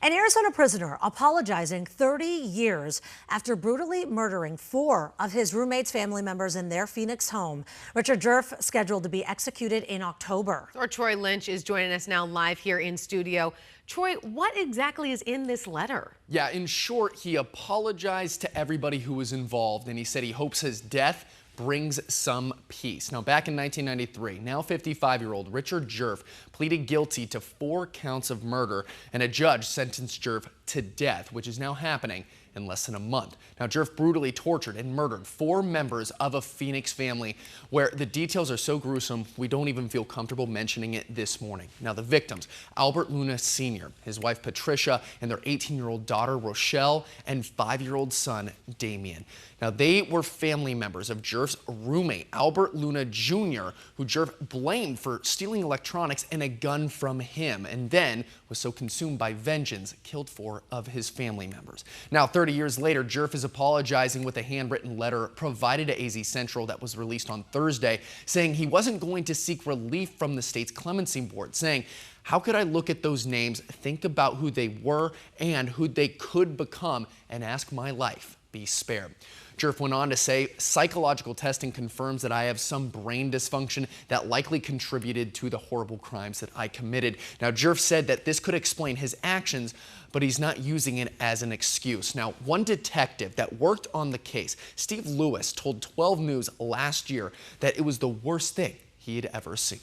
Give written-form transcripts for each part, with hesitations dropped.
An Arizona prisoner apologizing 30 years after brutally murdering 4 of his roommate's family members in their Phoenix home. Richard Djerf scheduled to be executed in October. Our Troy Lynch is joining us now live here in studio. Troy, what exactly is in this letter? Yeah, in short, he apologized to everybody who was involved, and he said he hopes his death brings some peace. Now, back in 1993, now 55-year-old Richard Djerf pleaded guilty to 4 counts of murder, and a judge sentenced Djerf to death, which is now happening in less than a month. Now, Djerf brutally tortured and murdered 4 members of a Phoenix family, where the details are so gruesome we don't even feel comfortable mentioning it this morning. Now, the victims: Albert Luna Sr., his wife Patricia, and their 18-year-old daughter Rochelle, and 5-year-old son Damien. Now, they were family members of Djerf's roommate, Albert Luna Jr., who Djerf blamed for stealing electronics and a gun from him, and then was so consumed by vengeance, killed 4 of his family members. Now, 30 years later, Djerf is apologizing with a handwritten letter provided to AZ Central that was released on Thursday, saying he wasn't going to seek relief from the state's clemency board, saying, "How could I look at those names, think about who they were and who they could become, and ask my life be spared?" Djerf went on to say, "Psychological testing confirms that I have some brain dysfunction that likely contributed to the horrible crimes that I committed." Now, Djerf said that this could explain his actions, but he's not using it as an excuse. Now, one detective that worked on the case, Steve Lewis, told 12 News last year that it was the worst thing he had ever seen.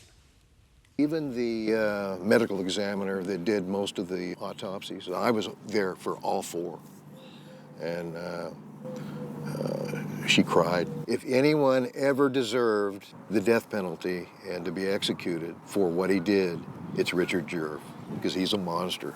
Even the medical examiner that did most of the autopsies, I was there for all 4, and she cried. If anyone ever deserved the death penalty and to be executed for what he did, it's Richard Djerf, because he's a monster.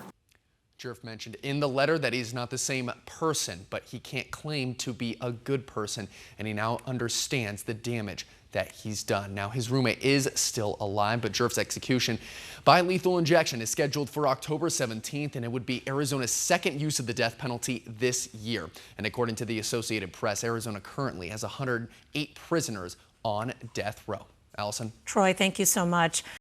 Djerf mentioned in the letter that he's not the same person, but he can't claim to be a good person, and he now understands the damage that he's done. Now, his roommate is still alive, but Djerf's execution by lethal injection is scheduled for October 17th, and it would be Arizona's 2nd use of the death penalty this year. And according to the Associated Press, Arizona currently has 108 prisoners on death row. Allison? Troy, thank you so much.